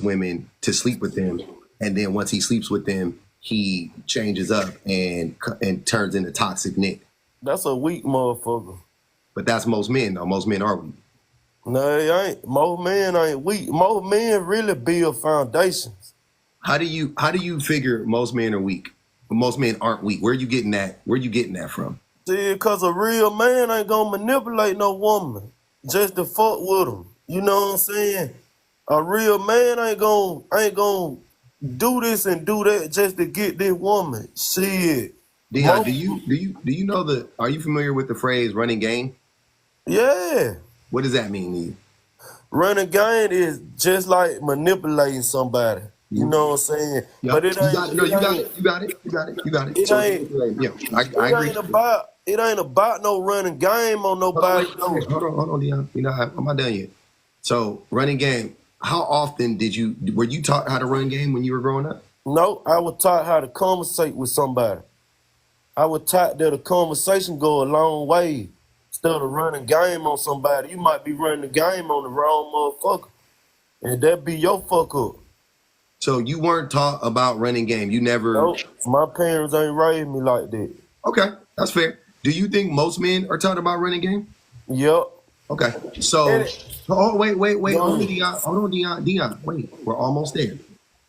women to sleep with them, and then once he sleeps with them, he changes up and turns into toxic Nick. That's a weak motherfucker. But that's most men, though. Most men are weak. No, they ain't. Most men ain't weak. Most men really build foundations. How do you figure most men are weak? Most men aren't weak. Where are you getting that? Where are you getting that from? See, cause a real man ain't gonna manipulate no woman just to fuck with them. You know what I'm saying? A real man ain't gonna do this and do that just to get this woman. Shit. Dion, do you know the? Are you familiar with the phrase "running game"? Yeah. What does that mean to you? Running game is just like manipulating somebody. You know what I'm saying? Yep. But it ain't. You got it. It So, ain't. yeah, I agree. It ain't about no running game on nobody. Hold on, Dion. I'm not done yet. So, running game. How often were you taught how to run game when you were growing up? No, I was taught how to conversate with somebody. I was taught that a conversation go a long way. Instead of running game on somebody, you might be running the game on the wrong motherfucker. And that be your fuck up. So you weren't taught about running game. You never. Nope. My parents ain't raised me like that. Okay, that's fair. Do you think most men are taught about running game? Yep. Okay. So, wait. Hold on, Dion. Wait, we're almost there.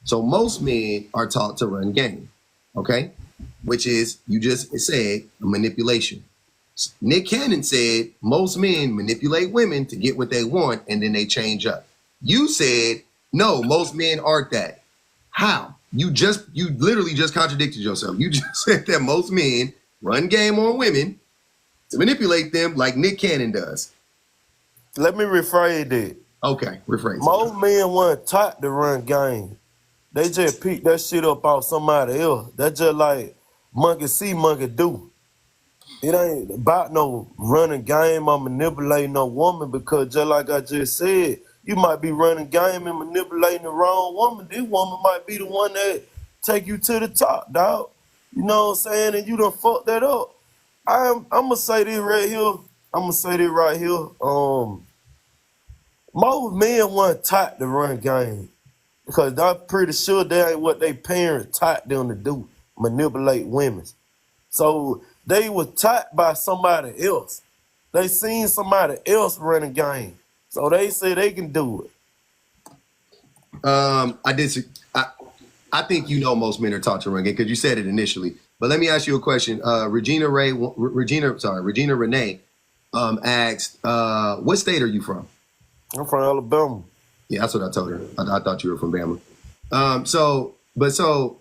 So most men are taught to run game. Okay, which is you just said manipulation. Nick Cannon said most men manipulate women to get what they want and then they change up. You said no, most men aren't that. How? You literally just contradicted yourself. You just said that most men run game on women to manipulate them like Nick Cannon does. Let me rephrase it. Okay, rephrase it. Most men weren't taught to run game. They just picked that shit up off somebody else. That's just like monkey see, monkey do. It ain't about no running game or manipulating no woman because just like I just said, you might be running game and manipulating the wrong woman. This woman might be the one that take you to the top, dog. You know what I'm saying? And you done fucked that up. I'm gonna say this right here. Most men weren't taught to run game because I'm pretty sure that ain't what they parents taught them to do, manipulate women. So they were taught by somebody else. They seen somebody else running game. So they say they can do it. I think most men are taught to run game because you said it initially. But let me ask you a question. Regina Renee asked, what state are you from? I'm from Alabama. Yeah, that's what I told her. I thought you were from Bama. So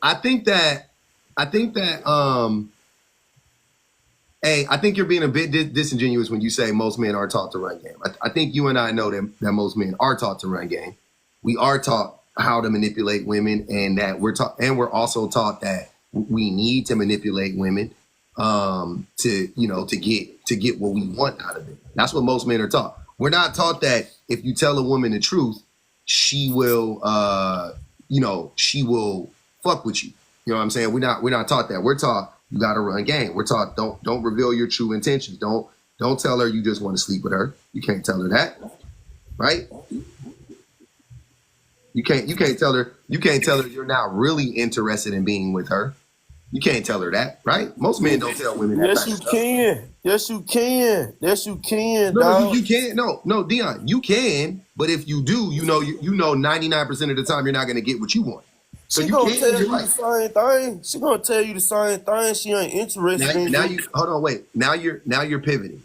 I think that hey, I think you're being a bit disingenuous when you say most men are taught to run game. I think you and I know that most men are taught to run game. We are taught how to manipulate women, and that we're also taught that we need to manipulate women to get what we want out of it. That's what most men are taught. We're not taught that if you tell a woman the truth, she will fuck with you. You know what I'm saying? We're not taught that. We're taught you got to run game. We're taught don't reveal your true intentions. Don't tell her you just want to sleep with her. You can't tell her that, right? You can't tell her you're not really interested in being with her. You can't tell her that, right? Most men don't tell women that. Yes, you can. Yes, you can. Yes, you can. No, you can't. No, Dion, you can. But if you do, you know 99% of the time you're not going to get what you want. So she gonna tell you the same thing. She gonna tell you the same thing. She ain't interested in you. Hold on, wait. Now you're pivoting.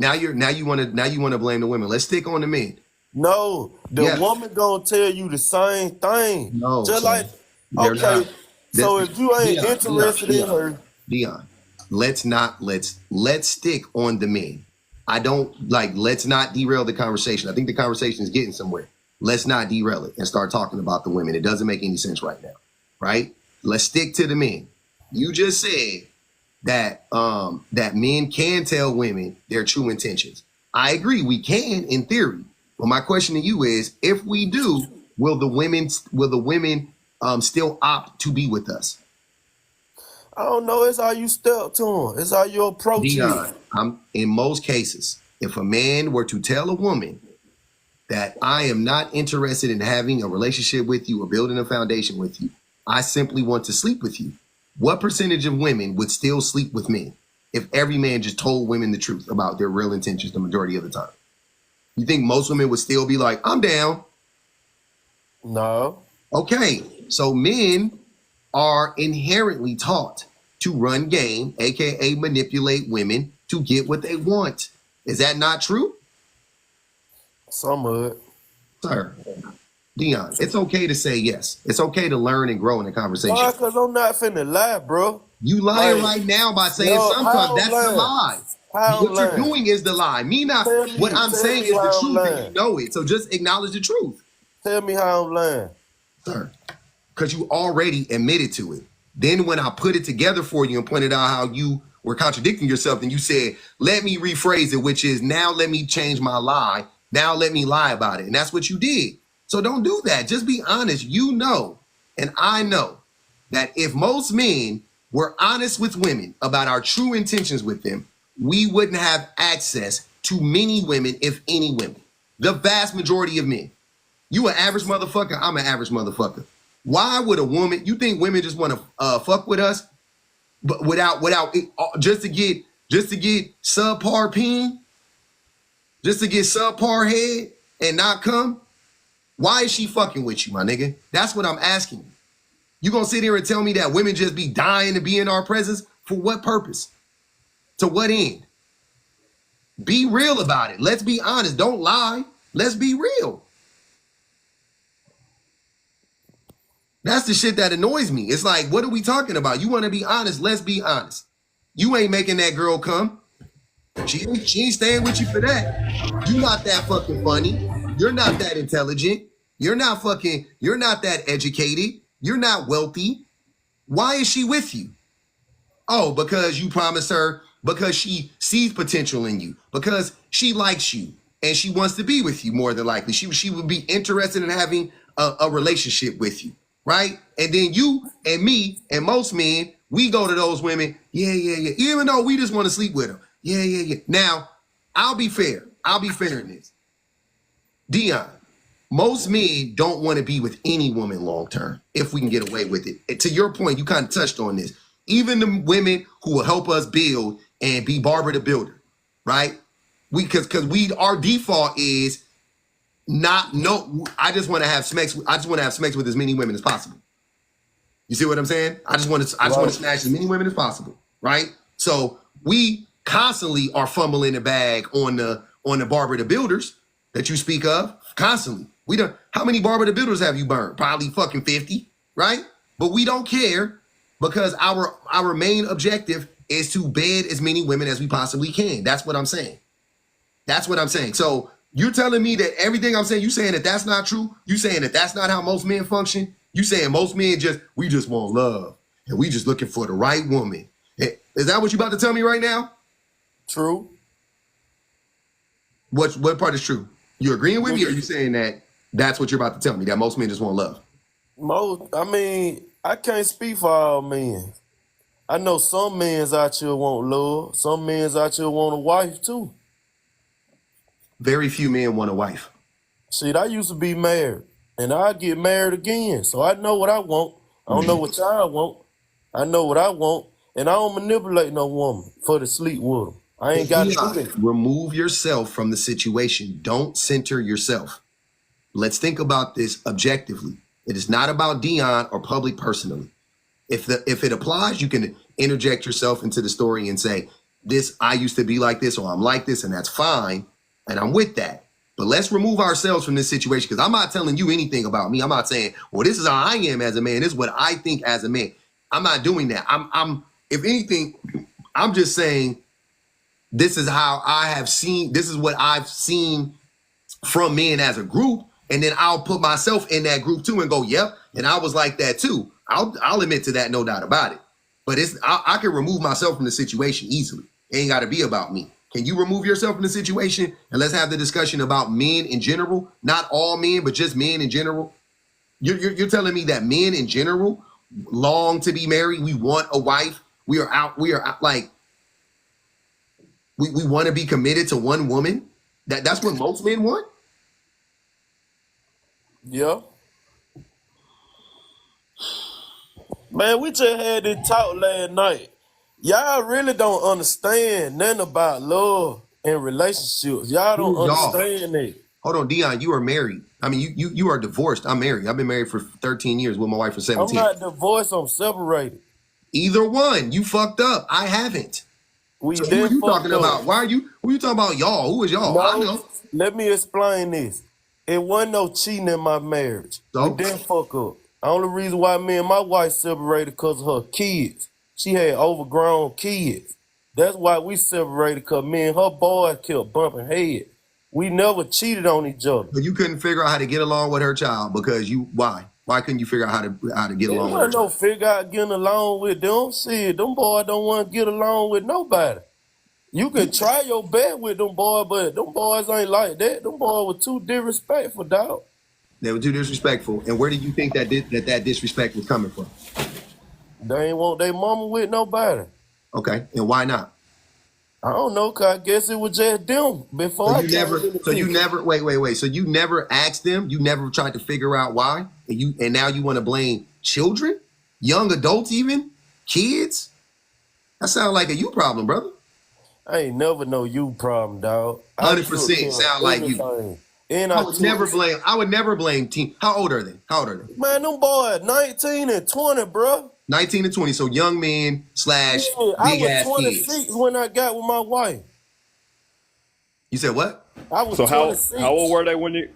Now you want to blame the women. Let's stick on the men. No, the woman gonna tell you the same thing. No, just like okay. So if you ain't interested in her, Dion, let's stick on the men. Let's not derail the conversation. I think the conversation is getting somewhere. Let's not derail it and start talking about the women. It doesn't make any sense right now, right? Let's stick to the men. You just said that that men can tell women their true intentions. I agree, we can in theory. But my question to you is, if we do, will the women still opt to be with us? I don't know. It's how you step to them. It's how you approach it. In most cases, if a man were to tell a woman that I am not interested in having a relationship with you or building a foundation with you. I simply want to sleep with you. What percentage of women would still sleep with men if every man just told women the truth about their real intentions the majority of the time? You think most women would still be like, I'm down? No. Okay, so men are inherently taught to run game, aka manipulate women to get what they want. Is that not true? Some of it. Sir, Dion, it's okay to say yes. It's okay to learn and grow in a conversation. Why? Because I'm not finna lie, bro. You lying Like, right now by saying no, sometimes that's the lie. How What you're doing is the lie. What I'm saying is the truth, and you know it. So just acknowledge the truth. Tell me how I'm lying. Sir, because you already admitted to it. Then when I put it together for you and pointed out how you were contradicting yourself, then you said, let me rephrase it, which is now let me change my lie. Now let me lie about it. And that's what you did. So don't do that. Just be honest. You know, and I know that if most men were honest with women about our true intentions with them, we wouldn't have access to many women, if any women. The vast majority of men. You an average motherfucker, I'm an average motherfucker. Why would a woman, you think women just want to fuck with us, but without just to get subpar peen, just to get subpar head and not come? Why is she fucking with you, my nigga? That's what I'm asking you. You gonna sit here and tell me that women just be dying to be in our presence? For what purpose? To what end? Be real about it. Let's be honest. Don't lie. Let's be real. That's the shit that annoys me. It's like, what are we talking about? You want to be honest? Let's be honest. You ain't making that girl come. She ain't staying with you for that. You not that fucking funny. You're not that intelligent. You're not that educated. You're not wealthy. Why is she with you? Oh, because you promised her, because she sees potential in you, because she likes you and she wants to be with you more than likely. She would be interested in having a relationship with you, right? And then you and me and most men, we go to those women, yeah. Even though we just want to sleep with them. Yeah. Now, I'll be fair in this. Dion, most men don't want to be with any woman long term if we can get away with it. And to your point, you kind of touched on this. Even the women who will help us build and be Barbara the Builder, right? Because our default is I just want to have sex. I just want to have sex with as many women as possible. You see what I'm saying? I just want to snatch as many women as possible, right? So we constantly are fumbling the bag on the Barbara the Builders that you speak of constantly. How many Barbara the Builders have you burned? Probably fucking 50, right? But we don't care because our main objective is to bed as many women as we possibly can. That's what I'm saying. So you're telling me that everything I'm saying, you saying that that's not true? You saying that that's not how most men function? You saying most men we just want love and we just looking for the right woman. Is that what you about to tell me right now? True. What part is true? You agreeing with me, or are you saying that that's what you're about to tell me, that most men just want love? I can't speak for all men. I know some men out here want love. Some men out here want a wife too. Very few men want a wife. Shit, I used to be married, and I get married again, so I know what I want. I don't know what y'all want. I know what I want, and I don't manipulate no woman for to sleep with them. I ain't got to do that. Remove yourself from the situation. Don't center yourself. Let's think about this objectively. It is not about Dion or public personally. If it applies, you can interject yourself into the story and say, I used to be like this, or I'm like this, and that's fine. And I'm with that. But let's remove ourselves from this situation, because I'm not telling you anything about me. I'm not saying, well, this is how I am as a man. This is what I think as a man. I'm not doing that. If anything, I'm just saying this is how I have seen, this is what I've seen from men as a group. And then I'll put myself in that group too and go, yep. And I was like that too. I'll admit to that, no doubt about it. But I can remove myself from the situation easily. It ain't got to be about me. Can you remove yourself from the situation? And let's have the discussion about men in general. Not all men, but just men in general. You're telling me that men in general long to be married. We want a wife. We are out like, we want to be committed to one woman. That's what most men want. Yeah. Man, we just had this talk last night. Y'all really don't understand nothing about love and relationships. Y'all don't Who's y'all? understand it. Hold on, Dion, you are married. I mean, you are divorced. I'm married. I've been married for 13 years with my wife for I'm 17. not divorced, I'm separated. Either one, you fucked up. I haven't. We So who are did you fucked talking up. about? Who are you talking about y'all? Who is y'all? I No, know. let me explain this. It wasn't no cheating in my marriage. We So didn't fuck up. The only reason why me and my wife separated because of her kids. She had overgrown kids. That's why we separated, because me and her boys kept bumping heads. We never cheated on each other. but you couldn't figure out how to get along with her child because why? Why couldn't you figure out how to get It along with her wasn't no child? figure out getting along with them. Shit, them boys don't want to get along with nobody. You can try your best with them boys, but them boys ain't like that. Them boys were too disrespectful, dog. They were too disrespectful. And where do you think that that disrespect was coming from? They ain't want their mama with nobody. Okay, and why not? I don't know, cause I guess it was just them before I came in the picture. Wait. So you never asked them, you never tried to figure out why? And now you want to blame children? Young adults even? Kids? That sounds like a you problem, brother. I ain't never know you problem, dog. 100% sound like you. Everything. And I would never blame teen. How old are they? Man, them boys 19 and 20, bro. 19 and 20. So young men / Yeah, I big was ass 26 kids. when I got with my wife. You said what? I was So 26. how old were they when you?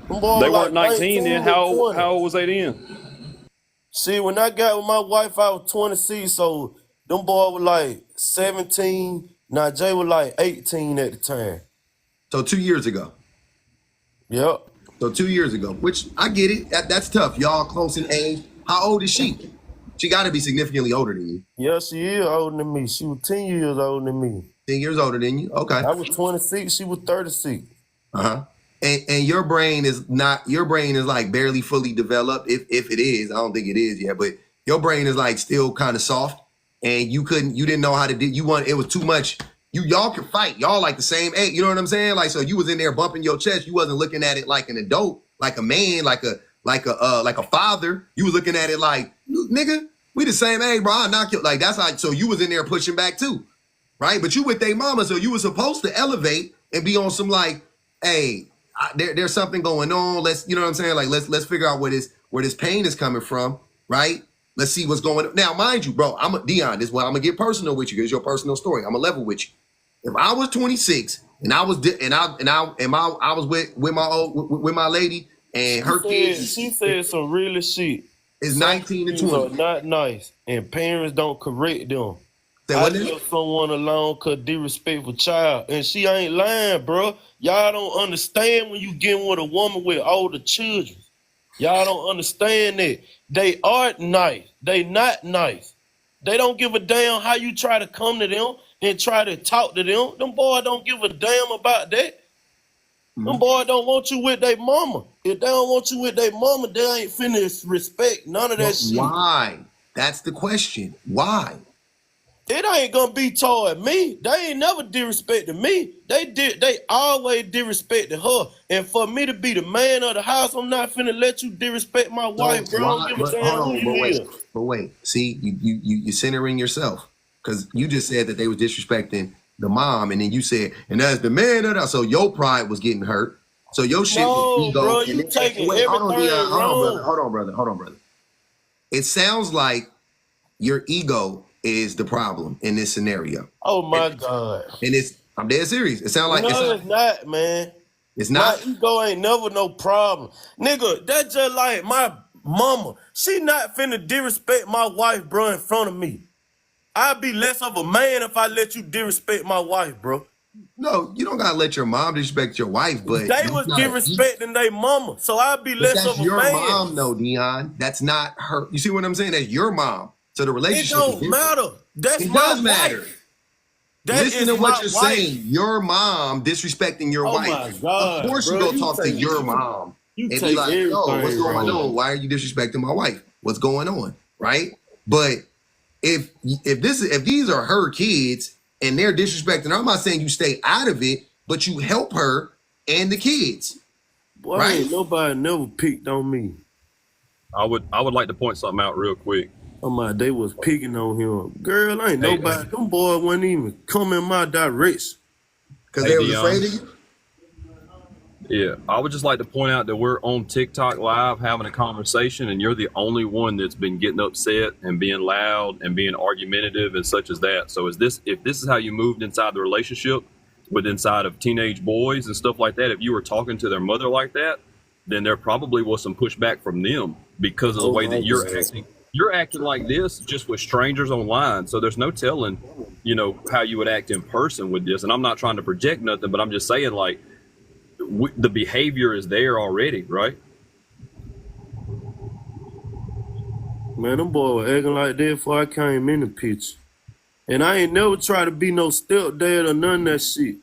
Them boys They were weren't like 19 then. 19 How and 20. old was they then? See, when I got with my wife, I was 26, so them boys were like 17. Now Jay was like 18 at the time. So 2 years ago. Yep. So 2 years ago, which I get it. That's tough. Y'all close in age. How old is she? She got to be significantly older than you. Yeah, she is older than me. She was 10 years older than me. 10 years older than you. Okay. I was 26, she was 36. Uh-huh. And your brain is like barely fully developed. If it is, I don't think it is yet, but your brain is like still kind of soft. And you didn't know how to do, it was too much. Y'all can fight. Y'all like the same age. You know what I'm saying? Like, so you was in there bumping your chest. You wasn't looking at it like an adult, like a man, like a father. You was looking at it like, nigga, we the same age, bro. I'll knock you. Like, that's how, so you was in there pushing back too. Right? But you with their mama, so you were supposed to elevate and be on some like, hey, there's something going on. Let's, you know what I'm saying? Like, let's figure out where this pain is coming from, right? Let's see what's going on. Now, mind you, bro, Dion, this is why I'm gonna get personal with you, because it's your personal story. I'm gonna level with you. If I was 26 and I was with my lady and her kids, She said some real shit. is 19 and Things 20. are not nice, and parents don't correct them. Say I what now? leave someone alone cause disrespectful child, and she ain't lying, bro. Y'all don't understand when you get with a woman with older children. Y'all don't understand that. They are nice. They not nice. They don't give a damn how you try to come to them and try to talk to them. Them boys don't give a damn about that. Them boys don't want you with their mama. If they don't want you with their mama, they ain't finna respect none of that shit. Why? That's the question. Why? It ain't gonna be toward me. They ain't never disrespected me. They always disrespected her. And for me to be the man of the house, I'm not finna let you disrespect my wife, bro. I don't give a damn who you is. But wait. See, you centering yourself, because you just said that they was disrespecting the mom, and then you said, and as the man of the house, so your pride was getting hurt. So your shit was ego. Bro, you taking everything wrong. Hold on, brother. It sounds like your ego is the problem in this scenario. Oh my God. And I'm dead serious. It sounds like it's not, man. It's not. My ego ain't never no problem. Nigga, that's just like my mama. She not finna disrespect my wife, bro, in front of me. I'd be less of a man if I let you disrespect my wife, bro. No, you don't gotta let your mom disrespect your wife, but they was disrespecting their mama, so I'd be less of a man. That's your mom, though, Dion. That's not her. You see what I'm saying? That's your mom. So the relationship. It don't matter. That's it my does matter. wife. That Listen to what you're saying. Your mom disrespecting your wife. My God, of course, bro, you go talk to your mom and be like, "Yo, what's going on? Why are you disrespecting my wife? What's going on?" Right? But if these are her kids and they're disrespecting her, I'm not saying you stay out of it, but you help her and the kids. Boy, right? ain't nobody never picked on me. I would like to point something out real quick. They was picking on him. Girl, ain't Hey, nobody. Them boys wouldn't even come in my direction. Because hey, they was Dion. afraid of you. Yeah, I would just like to point out that we're on TikTok live having a conversation, and you're the only one that's been getting upset and being loud and being argumentative and such as that. So if this is how you moved inside the relationship with inside of teenage boys and stuff like that, if you were talking to their mother like that, then there probably was some pushback from them because of the way that you're acting. You're acting like this just with strangers online. So there's no telling, how you would act in person with this. And I'm not trying to project nothing, but I'm just saying like, the behavior is there already, right? Man, them boys were acting like that before I came in the picture. And I ain't never tried to be no stepdad or none of that shit.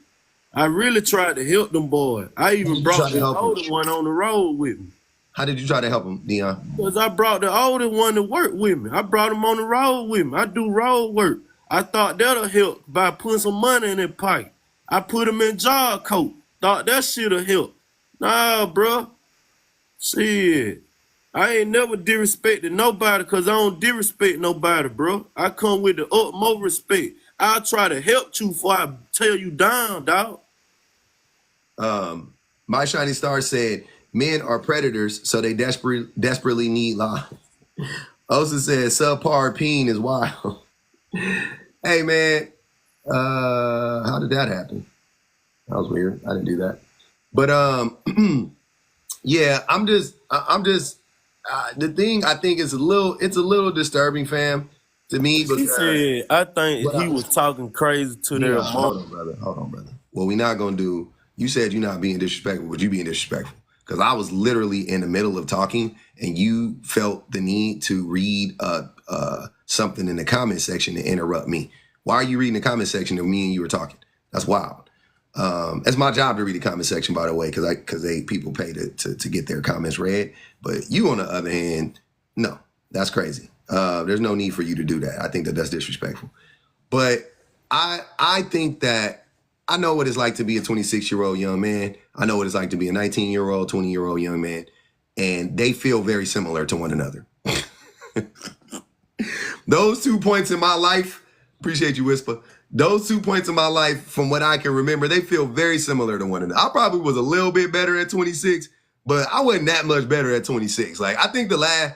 I really tried to help them boys. I even You brought tried to the help 'em. older one on the road with me. How did you try to help him, Dion? Because I brought the older one to work with me. I brought him on the road with me. I do road work. I thought that'll help by putting some money in that pipe. I put him in job coat. Thought that shit'll help. Nah, bro. Shit. I ain't never disrespected nobody because I don't disrespect nobody, bro. I come with the utmost respect. I'll try to help you before I tear you down, dog. My Shiny Star said, men are predators, so they desperately need love. Osa said, subpar peen is wild. Hey, man, how did that happen? That was weird. I didn't do that. But, yeah, the thing I think is it's a little disturbing, fam, to me. He Because, said, I think he was talking crazy to their yeah, mom. hold on, brother. What we not going to do, you said you're not being disrespectful. Would you being disrespectful? Because I was literally in the middle of talking and you felt the need to read something in the comment section to interrupt me. Why are you reading the comment section of me and you were talking? That's wild. It's my job to read the comment section, by the way, because people pay to get their comments read. But you, on the other hand, no, that's crazy. There's no need for you to do that. I think that's disrespectful. But I think that I know what it's like to be a 26-year-old young man. I know what it's like to be a 19-year-old, 20-year-old young man. And they feel very similar to one another. Those 2 points in my life, appreciate you, Whisper. Those 2 points in my life, from what I can remember, they feel very similar to one another. I probably was a little bit better at 26, but I wasn't that much better at 26. Like, I think I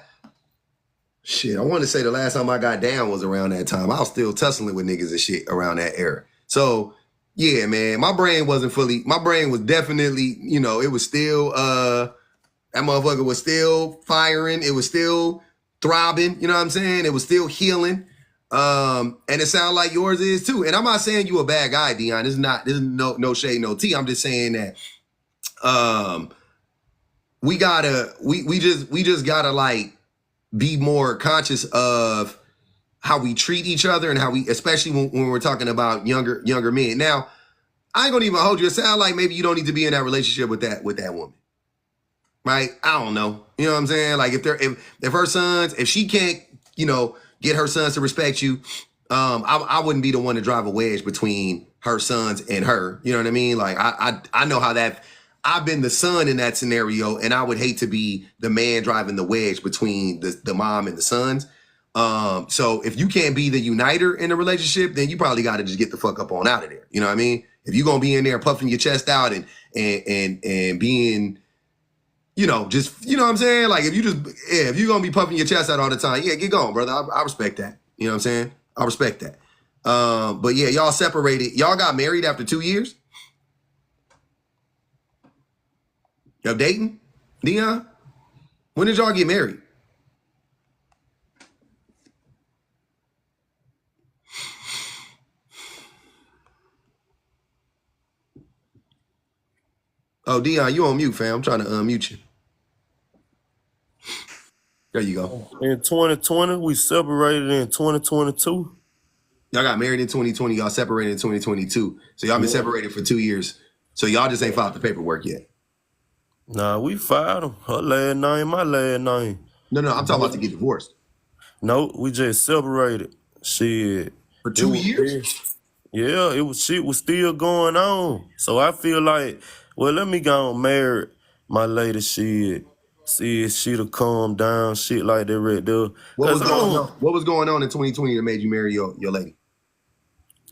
want to say the last time I got down was around that time. I was still tussling with niggas and shit around that era. So, yeah, man, my brain was definitely, it was still, that motherfucker was still firing. It was still throbbing. You know what I'm saying? It was still healing. And it sounds like yours is too. And I'm not saying you a bad guy, Dion. This is no shade, no tea. I'm just saying that, we just gotta like be more conscious of how we treat each other and how we, especially when we're talking about younger men. Now, I ain't gonna even hold you. It sounds like maybe you don't need to be in that relationship with that woman, right? I don't know. You know what I'm saying? Like if her sons, if she can't, get her sons to respect you, I wouldn't be the one to drive a wedge between her sons and her. You know what I mean? Like I know how that. I've been the son in that scenario, and I would hate to be the man driving the wedge between the mom and the sons. So if you can't be the uniter in a relationship, then you probably got to just get the fuck up on out of there. You know what I mean? If you're gonna be in there puffing your chest out and being, just, you know what I'm saying? Like if you're gonna be puffing your chest out all the time, yeah, get going, brother. I respect that. You know what I'm saying? I respect that. But yeah, y'all separated. Y'all got married after 2 years of dating, Dion? When did y'all get married? Oh, Dion, you on mute, fam. I'm trying to unmute you. There you go. In 2020, we separated in 2022. Y'all got married in 2020. Y'all separated in 2022. So y'all been separated for 2 years. So y'all just ain't filed the paperwork yet. Nah, we filed them. Her last name, my last name. No, I'm talking about to get divorced. No, we just separated. Shit. For 2 years? Yeah, shit was still going on. So I feel like, well, let me go on married. my lady shit. See, she'll calm down, shit like that right there. What was Cause going on? What was going on in 2020 that made you marry your lady?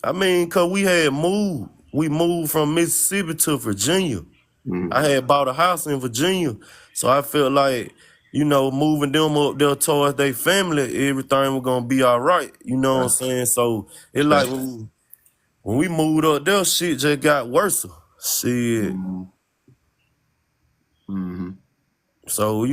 cause we had moved. We moved from Mississippi to Virginia. Mhm. I had bought a house in Virginia. So I felt like, moving them up there towards their family, everything was gonna be all right. You know what I'm saying? So it like when we moved up there, shit just got worse. Shit. Mm-hmm. So,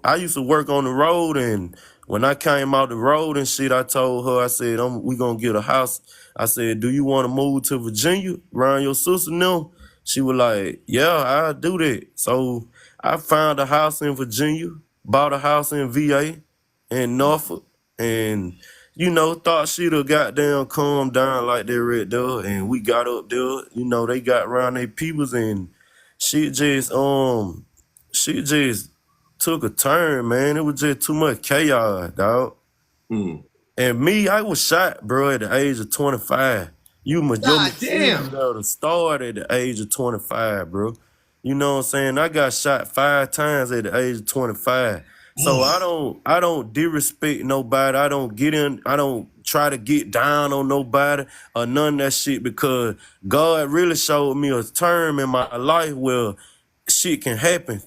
I used to work on the road, and when I came out the road and shit, I told her, I said, we gonna get a house. I said, do you want to move to Virginia around your sister now? She was like, yeah, I'll do that. So I found a house in Virginia, bought a house in VA, in Norfolk, and, thought she'd have goddamn calmed down like that right there, and we got up there, they got around their peoples, and she just, she just took a turn, man. It was just too much chaos, dog. Mm. And me, I was shot, bro, at the age of 25. Your damn. to start at the age of 25, bro. You know what I'm saying? I got shot 5 times at the age of 25. So I don't disrespect nobody. I don't try to get down on nobody or none of that shit, because God really showed me a term in my life where shit can happen.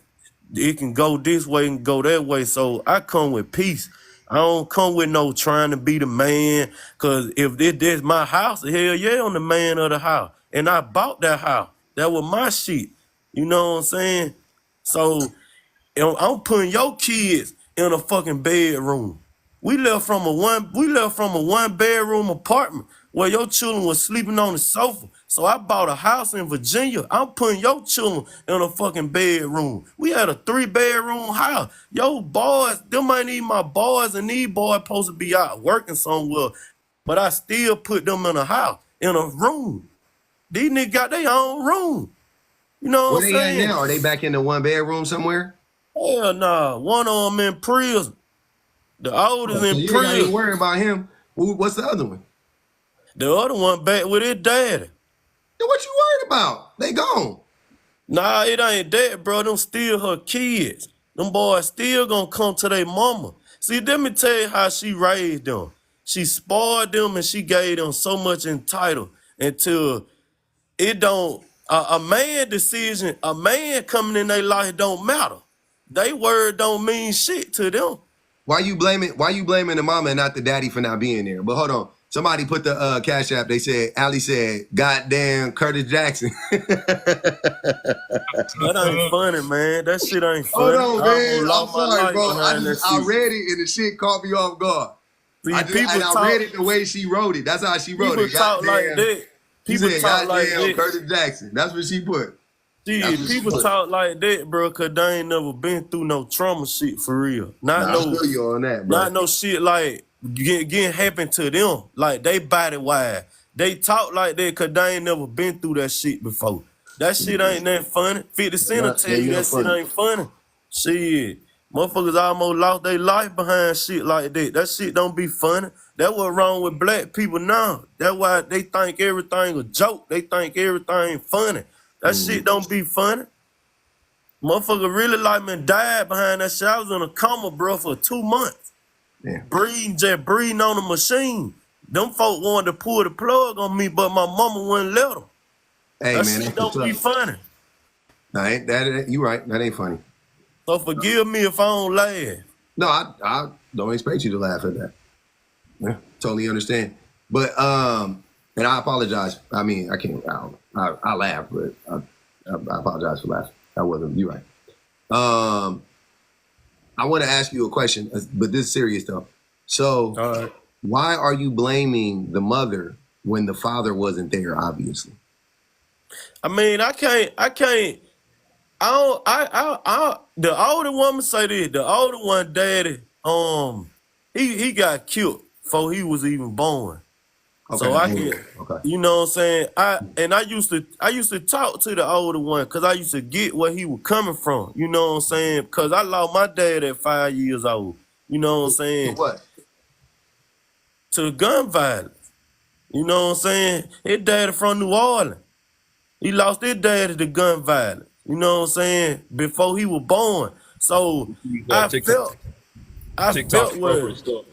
It can go this way and go that way. So I come with peace. I don't come with no trying to be the man. Cause if this my house, hell yeah, I'm the man of the house. And I bought that house. That was my shit. You know what I'm saying? So I'm putting your kids in a fucking bedroom. We left from a one bedroom apartment where your children was sleeping on the sofa. So I bought a house in Virginia. I'm putting your children in a fucking bedroom. We had a 3-bedroom house. Yo, boys, them ain't even my boys, and these boys supposed to be out working somewhere. But I still put them in a house, in a room. These niggas got their own room. You know what I'm saying? Where they at now? Are they back in the 1-bedroom somewhere? Hell nah. One of them in prison. The oldest in You prison. ain't worrying about him. What's the other one? The other one back with his daddy. Then what you worried about? They gone. Nah, it ain't that, bro. Them still her kids. Them boys still gonna come to their mama. See, let me tell you how she raised them. She spoiled them and she gave them so much entitled until it don't, a man decision, a man coming in their life don't matter. They word don't mean shit to them. Why you blaming the mama and not the daddy for not being there? But hold on. Somebody put the Cash App. They said, Ali said, goddamn Curtis Jackson. That ain't funny, man. That shit ain't funny. Hold on, man. I'm sorry, bro. I read read it and the shit caught me off guard. See, I read it the way she wrote it. That's how she wrote it. People talk like that. People talk like that. Curtis Jackson. That's what she put. People talk like that, bro, cause they ain't never been through no trauma shit for real. I feel you on that, bro. Not no shit like getting happen to them. Like they body wide. They talk like that cause they ain't never been through that shit before. That shit ain't that funny. 50 Cent will tell you that shit ain't funny. Shit. Motherfuckers almost lost their life behind shit like that. That shit don't be funny. That's what's wrong with black people now. That's why they think everything a joke. They think everything funny. That shit don't be funny. Motherfucker really like me died behind that shit. I was in a coma, bro, for 2 months. Yeah. Breathing on the machine. Them folk wanted to pull the plug on me, but my mama wouldn't let them. Hey, that man, shit don't be funny. Nah, you right. That ain't funny. So forgive me if I don't laugh. No, I don't expect you to laugh at that. Yeah, totally understand. But and I apologize. I mean, I can't. I laugh, but I apologize for laughing. That wasn't you right. I want to ask you a question, but this is serious though. So, why are you blaming the mother when the father wasn't there? Obviously. I mean, I can't. The older woman say this. The older one, daddy, he got killed before he was even born. Okay. So I can, you know what I'm saying? I used to talk to the older one because I used to get where he was coming from. You know what I'm saying? Because I lost my dad at 5 years old. You know what I'm saying? To what? To gun violence. You know what I'm saying? His daddy from New Orleans. He lost his daddy to gun violence. You know what I'm saying? Before he was born. So I TikTok felt scrubber what. stuff,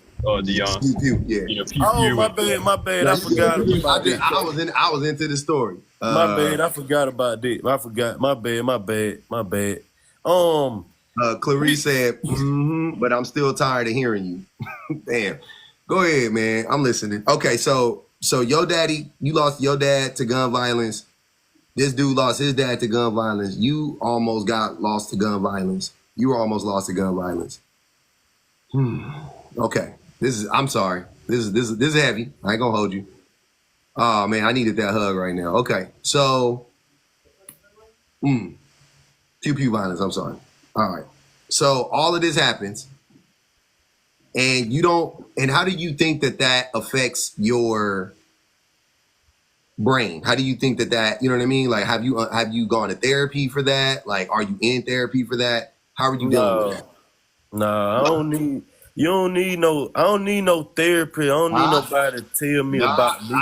Dion. Pew pew. Yeah. You know, pew Oh, pew. my bad. Yeah, I forgot about that. I was into the story. My bad. I forgot about that. I forgot. My bad. Clarice said, but I'm still tired of hearing you. Damn. Go ahead, man. I'm listening. Okay, so your daddy, you lost your dad to gun violence. This dude lost his dad to gun violence. You almost got lost to gun violence. You were almost lost to gun violence. Okay. I'm sorry. This is heavy. I ain't gonna hold you. Oh man, I needed that hug right now. Okay. So pew pew violence, I'm sorry. All right. So all of this happens. And how do you think that affects your brain? How do you think that, you know what I mean? Like, have you gone to therapy for that? Like, are you in therapy for that? How are you dealing with that? Nah, I don't need no therapy. I don't need nobody to tell me about me.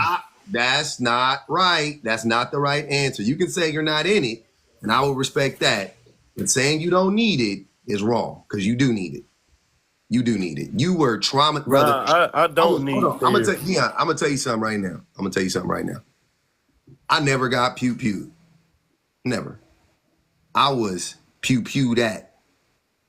That's not right. That's not the right answer. You can say you're not in it, and I will respect that. But saying you don't need it is wrong, because you do need it. You do need it. You were traumatized, brother. Nah, I don't need I'm gonna tell you something right now. I never got pew-pewed. Never. I was pew-pewed at.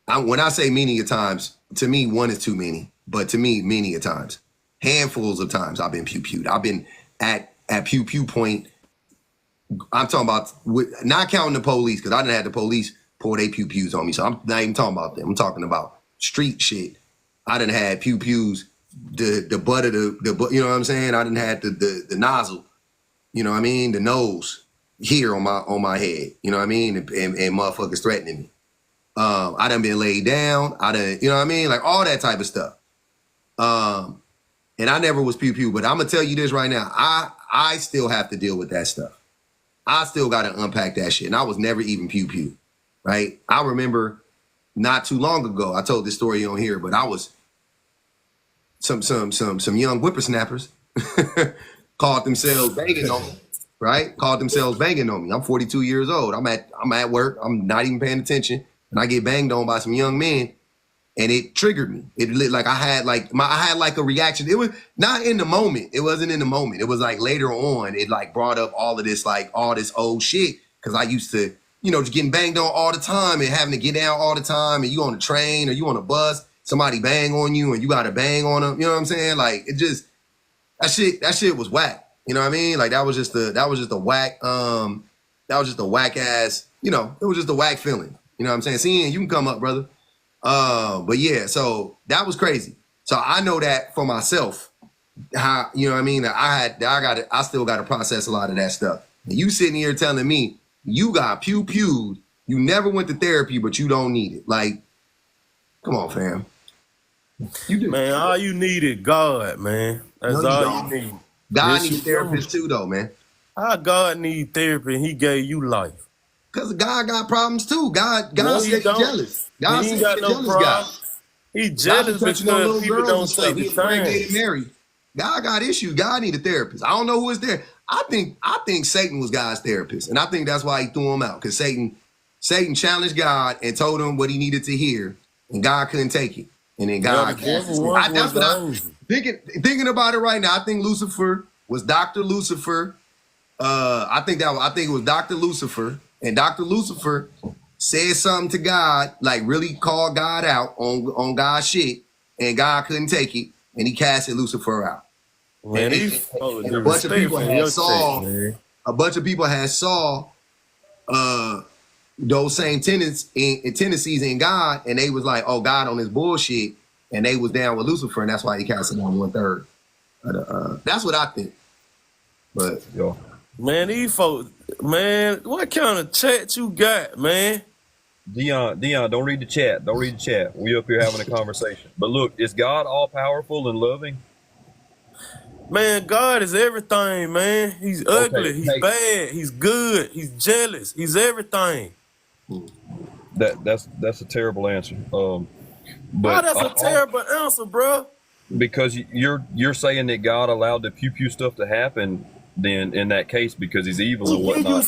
When I say many a times, to me, one is too many. But to me, many a times. Handfuls of times I've been pew-pewed. I've been at pew-pew point. I'm talking about, not counting the police, because I didn't have the police pour their pew-pews on me. So I'm not even talking about them. I'm talking about street shit. I done had pew-pews, the butt of the you know what I'm saying? I done had the nozzle, you know what I mean? The nose here on my head, you know what I mean? And motherfuckers threatening me. I done been laid down. I done, you know what I mean? Like all that type of stuff. And I never was pew-pew, but I'm gonna tell you this right now. I still have to deal with that stuff. I still got to unpack that shit. And I was never even pew-pew, right? I remember not too long ago, I told this story on here, but I was some young whippersnappers called themselves banging on me, right? Called themselves banging on me. I'm 42 years old. I'm at work. I'm not even paying attention, and I get banged on by some young men, and it triggered me. It lit like I had like a reaction. It was not in the moment. It wasn't in the moment. It was like later on. It like brought up all of this, like all this old shit, because I used to, you know, just getting banged on all the time and having to get down all the time, and you on the train or you on a bus, somebody bang on you and you got to bang on them. You know what I'm saying? Like it just, that shit was whack. You know what I mean? Like that was just a whack ass, you know, it was just a whack feeling. You know what I'm saying? Seeing you can come up, brother. But yeah, so that was crazy. So I know that for myself, how, you know what I mean? I still got to process a lot of that stuff. And you sitting here telling me you got pew-pewed, you never went to therapy, but you don't need it. Like, come on, fam. You do. Man, all you need is God, man. That's all you need. God needs therapists too, though, man. How God need therapy and he gave you life? Because God got problems too. God No, said he he's don't. jealous. God He said ain't got he's no jealous guy. problem. He jealous because people don't take the time. Getting married. God got issues. God need a therapist. I don't know who is there. I think Satan was God's therapist, and I think that's why he threw him out, because Satan challenged God and told him what he needed to hear, and God couldn't take it. And then God, that's what I'm thinking about it right now. I think Lucifer was Dr. Lucifer. I think it was Dr. Lucifer, and Dr. Lucifer said something to God, like really called God out on God's shit, and God couldn't take it, and he casted Lucifer out. Man, and a bunch of people had saw those same tendencies in God, and they was like, oh, God on his bullshit, and they was down with Lucifer, and that's why he casted on 1/3. That's what I think. But Yo. Man, these folks, man, what kind of chat you got, man? Dion, don't read the chat. Don't read the chat. We up here having a conversation. But look, is God all powerful and loving? Man, God is everything, man. He's ugly. He's bad. He's good. He's jealous. He's everything. That's a terrible answer. But that's a terrible answer, bro. Because you're saying that God allowed the pew-pew stuff to happen, then in that case, because he's evil and whatnot.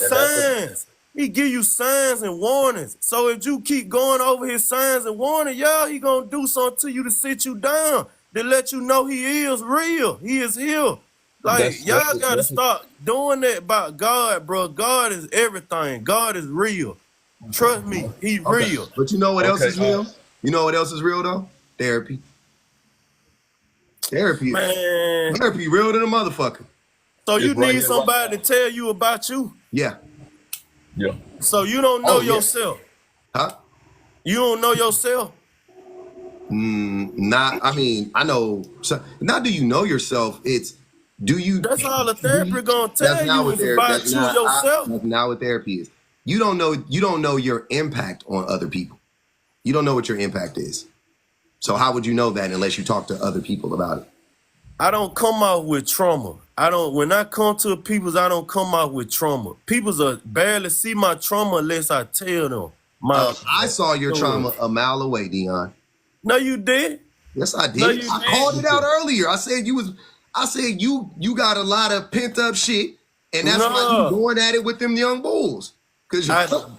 He give you signs and warnings. So if you keep going over his signs and warnings, y'all, he gonna do something to you to sit you down, to let you know he is real. He is here. Like, y'all gotta stop doing that about God, bro. God is everything. God is real. Trust me, he real. But you know what else is real? You know what else is real though? Therapy. Therapy. Man. Therapy real than a motherfucker. So you need somebody to tell you about you. Yeah. Yeah. So you don't know yourself. Huh? You don't know yourself. Not. I mean, I know. So, not do you know yourself? It's do you. That's all the therapy gonna tell you is about you yourself. That's not what therapy is. You don't know. You don't know your impact on other people. You don't know what your impact is. So how would you know that unless you talk to other people about it? I don't come out with trauma. When I come to people's, I don't come out with trauma. People's barely see my trauma unless I tell them. I saw your trauma a mile away, Dion. No, you did. Yes, I did. No, you I didn't. called it out earlier. I said you got a lot of pent up shit, and that's why you going at it with them young bulls. Cause that's what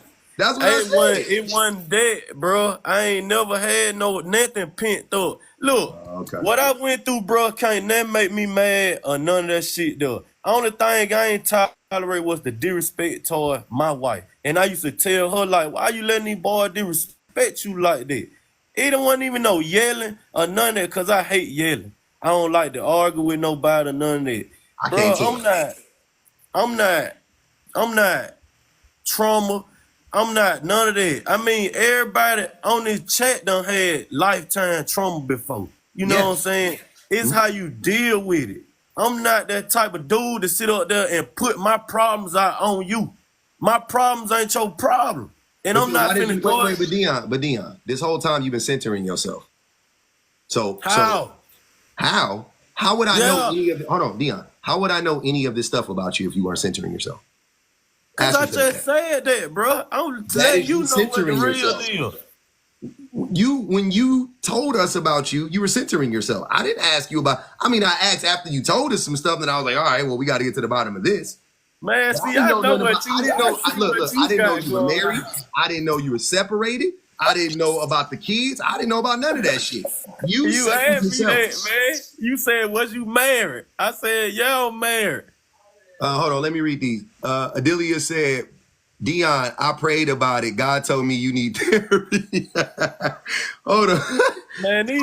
I said. It wasn't that, bro. I ain't never had nothing pent up. Look, what I went through, bro, can't nothing make me mad or none of that shit, though. Only thing I ain't tolerate was the disrespect toward my wife. And I used to tell her, like, why you letting these boys disrespect you like that? It wasn't even no yelling or none of that, because I hate yelling. I don't like to argue with nobody or none of that. Bro, I'm not trauma. I'm not none of that. I mean, everybody on this chat done had lifetime trauma before. You know what I'm saying? It's how you deal with it. I'm not that type of dude to sit up there and put my problems out on you. My problems ain't your problem. And I'm not finna go. Wait, but Dion, this whole time you've been centering yourself. So how? How would I know any of hold on, Dion. How would I know any of this stuff about you if you weren't centering yourself? Cause I just said that, bro. I'm letting you know what the real is. When you told us about you, you were centering yourself. I didn't ask you about. I mean, I asked after you told us some stuff, and I was like, all right, well, we got to get to the bottom of this. Man, see, I know what you. I didn't know. Look, I didn't know you were married. I didn't know you were separated. I didn't know about the kids. I didn't know about none of that shit. You asked me that, man. You said, was you married? I said, yeah, I'm married. Hold on, let me read these. Adelia said, Dion, I prayed about it. God told me you need therapy. Hold on. Man, these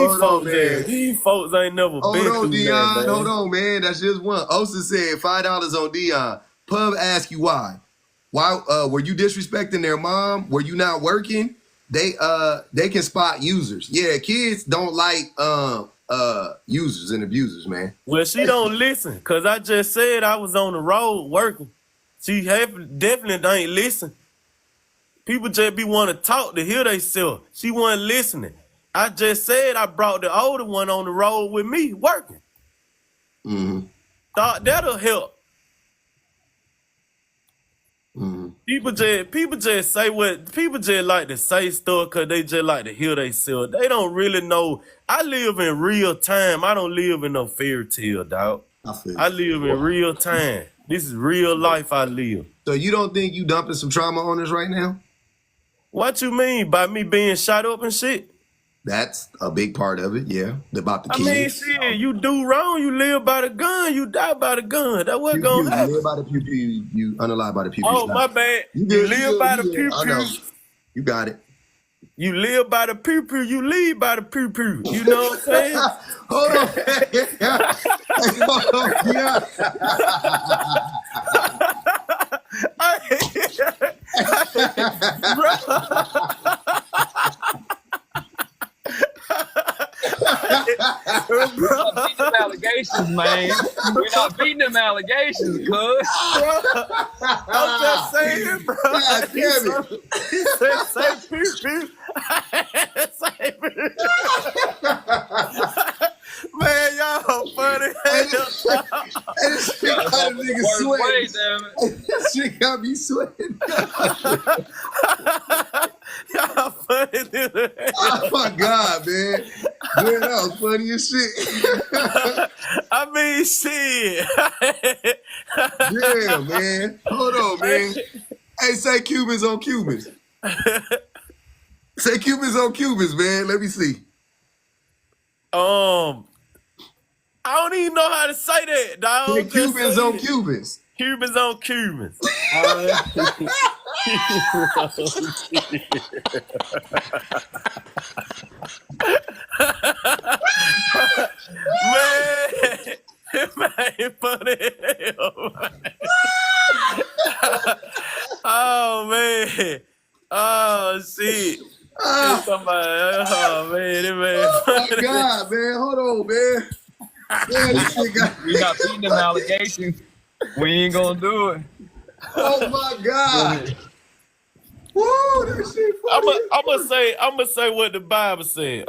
folks ain't never been through Dion. that, man. Hold on, man. That's just one. Osa said $5 on Dion. Pub asked you why. Why were you disrespecting their mom? Were you not working? They can spot users. Yeah, kids don't like users and abusers, man. Well, she don't listen, because I just said I was on the road working. She definitely ain't listen. People just be want to talk to hear themselves. She wasn't listening. I just said I brought the older one on the road with me working. Thought that'll help. People just say what people just like to say stuff because they just like to hear themselves. They don't really know. I live in real time. I don't live in no fairy tale, dog. I live in real time. This is real life I live. So you don't think you dumping some trauma on us right now? What you mean by me being shot up and shit? That's a big part of it, yeah. About the kids. I mean, shit, you do wrong, you live by the gun, you die by the gun. That's what's gonna happen. You live by the pew pew, you unalive by the pew pew. Oh, my bad. You live by the pew pew. You got it. You live by the pew pew, you leave by the pew pew. You know what I'm saying? Hold on. Hold on, yeah. We're not beating them allegations, man. We're not beating them allegations, cuz. I'm just saying, bro. God damn it. He said, say pew pew. Say pew. Man, y'all funny. This shit got a nigga sweating. This shit got me sweating. Y'all funny. Oh my God, man. Man, that was funny as shit. I mean, shit. Yeah, man. Hold on, man. Hey, say Cubans on Cubans. Say Cubans on Cubans, man. Let me see. I don't even know how to say that, dog. Say Just Cubans say on it. Cubans. Cubans on Cubans. Man, funny as hell, man. Oh man. Oh shit. Ah, Oh man, this man oh my funny. God, man. Hold on, man. Man, this shit got... We not feeding them allegations. We ain't gonna do it. Oh my God. Woo, that shit funny. I'm gonna say what the Bible said.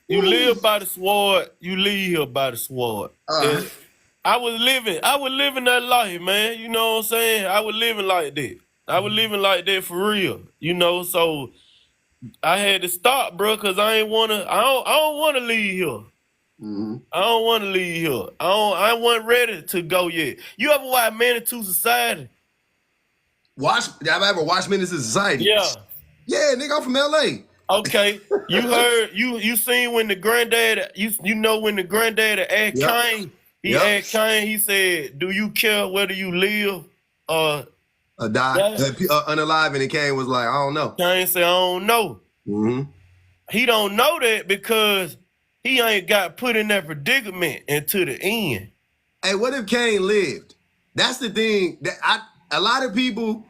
You live by the sword, you leave here by the sword. And I was living that life, man. You know what I'm saying? I was living like that. I was living like that for real. You know, so I had to stop, bro, cause I don't wanna leave here. I don't wanna leave here. I wasn't ready to go yet. You ever watch Man to Society? Have I ever watched Menace to Society? Yeah. Yeah, nigga, I'm from LA. Okay, you heard you seen when the granddad you know when the granddad asked Cain, asked Cain, he said, "Do you care whether you live or Die, unalive?" And Cain was like, "I don't know." Cain said, "I don't know." He don't know that because he ain't got put in that predicament until the end. Hey, what if Cain lived? That's the thing that a lot of people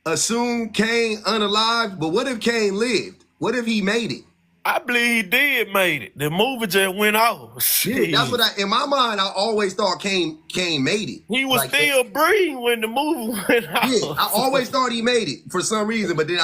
assume Cain unalive, but what if Cain lived? What if he made it? I believe he did made it. The movie just went off. Yeah, that's what in my mind I always thought Cain made it. He was still breathing when the movie went off. Yeah, I always thought he made it for some reason, but then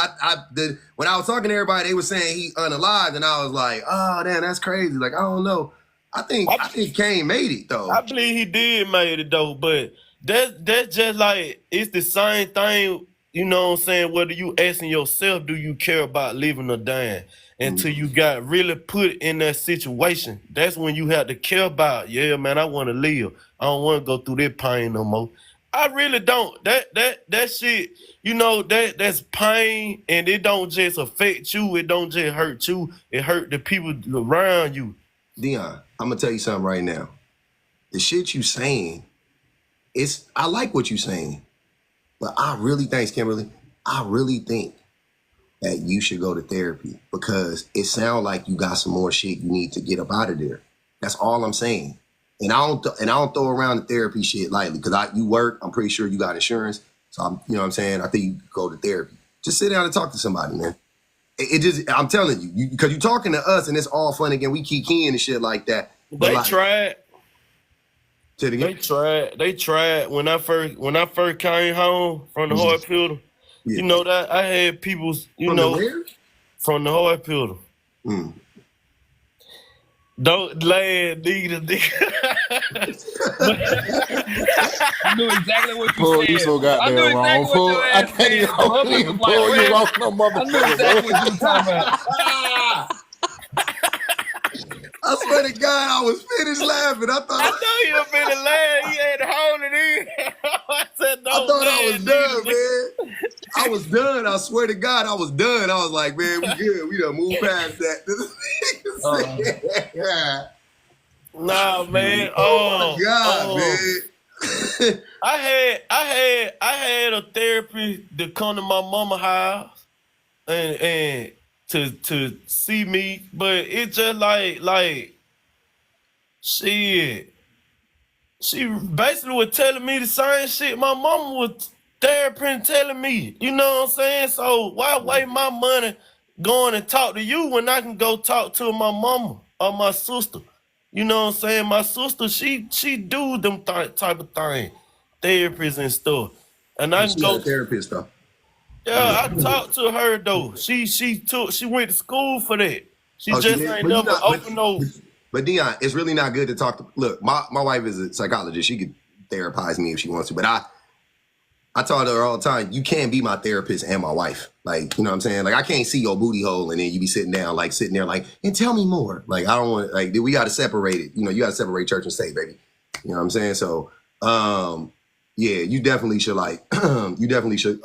when I was talking to everybody, they were saying he unalive, and I was like, oh damn, that's crazy. Like, I don't know. I think Cain made it though. I believe he did made it though, but that's just like it's the same thing. You know what I'm saying? Whether you asking yourself, do you care about living or dying? Until you got really put in that situation, that's when you have to care about, yeah, man, I want to live. I don't want to go through that pain no more. I really don't. That shit, you know, that's pain, and it don't just affect you. It don't just hurt you. It hurt the people around you. Dion, I'm gonna tell you something right now. The shit you saying, I like what you saying, but I really think, Kimberly, that you should go to therapy because it sounds like you got some more shit you need to get up out of there. That's all I'm saying. And I don't throw around the therapy shit lightly because you work. I'm pretty sure you got insurance. So you know what I'm saying? I think you go to therapy. Just sit down and talk to somebody, man. I'm telling you, because you're talking to us and it's all fun again. We keep keying and shit like that. They tried. Say it again. They tried when I first came home from the hospital. Yeah. You know that I had people, from the hospital. Don't land nigga. I knew exactly what you Pull said. you so goddamn wrong, fool. I can't even pull you wrong no motherfucker. I knew exactly what you were talking about. I swear to God, I was finished laughing. I know you were finna laugh. You had to hold it in. I said, I thought I was done, man. I was done. I swear to God, I was done. I was like, man, we good. We done moved past that. Nah, man. Oh my God, man. I had a therapy to come to my mama house and to see me, but it just like shit. She basically was telling me the same shit my mama was therapy telling me. You know what I'm saying? So why waste my money going and talk to you when I can go talk to my mama or my sister? You know what I'm saying? My sister, she do them type of thing, therapies and stuff. And I can go therapist though. Yeah, I talked to her though. She went to school for that. She just ain't never opened those. But Dion, it's really not good to talk to. Look, my wife is a psychologist. She could therapize me if she wants to. But I talk to her all the time. You can't be my therapist and my wife. Like, you know what I'm saying? Like, I can't see your booty hole and then you be sitting there like, and tell me more. Like, I don't want, like, we got to separate it. You know, you got to separate church and state, baby. You know what I'm saying? So, yeah, you definitely should like you definitely should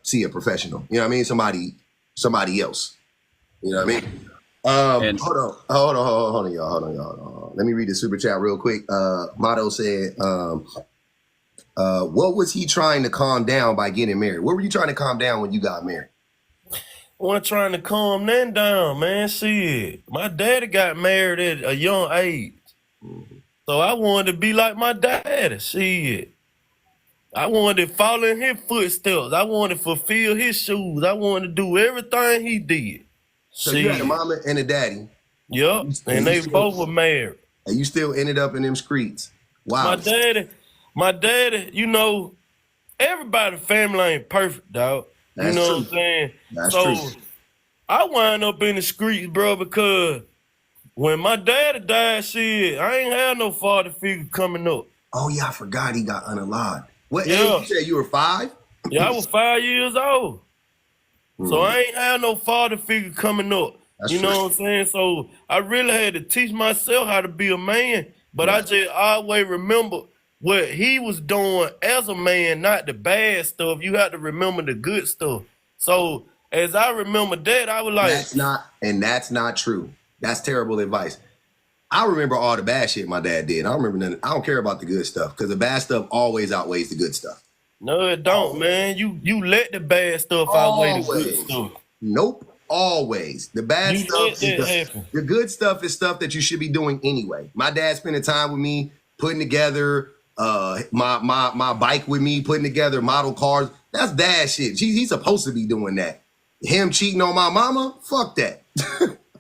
see a professional. You know what I mean? Somebody else. You know what I mean? And Hold on, y'all. Let me read the super chat real quick. Motto said, what was he trying to calm down by getting married? What were you trying to calm down when you got married? I wasn't trying to calm that down, man. Shit. My daddy got married at a young age. So I wanted to be like my daddy. Shit. I wanted to follow in his footsteps. I wanted to fulfill his shoes. I wanted to do everything he did. So you had a mama and a daddy, Yup. And they both were married. and you still ended up in them streets. Wow. My daddy, you know, everybody's family ain't perfect, dog. That's you know true. what I'm saying? That's so true. I wind up in the streets, bro, because when my daddy died, shit, I ain't had no father figure coming up. Oh yeah, I forgot he got unalive. What Yeah. age you said you were 5? Yeah, I was 5 years old. So I ain't had no father figure coming up. That's you know true. what I'm saying? So I really had to teach myself how to be a man. But I just always remember what he was doing as a man, not the bad stuff. You have to remember the good stuff. So as I remember that, I was like, That's not true. That's terrible advice. I remember all the bad shit my dad did. I don't remember nothing. I don't care about the good stuff because the bad stuff always outweighs the good stuff. no, it don't, man. You let the bad stuff outweigh the good Always. stuff. Nope. Always. The bad You stuff let is that happen. the good stuff is stuff that you should be doing anyway. My dad spending time with me, putting together my bike with me, putting together model cars. That's dad shit. He's supposed to be doing that. Him cheating on my mama, fuck that.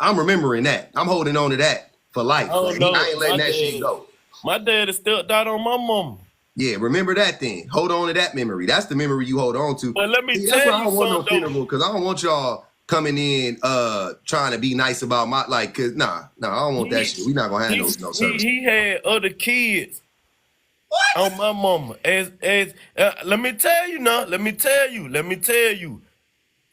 I'm remembering that. I'm holding on to that for life. Oh, Like, no. I ain't letting My that shit dad- go. My daddy stepped out on my mama. Yeah, remember that thing. Hold on to that memory. That's the memory you hold on to. But let me See, tell that's why I you don't want no something, though. funeral because I don't want y'all coming in trying to be nice about my cause nah, I don't want that shit. We not gonna have no service. He had other kids on my mama. Let me tell you.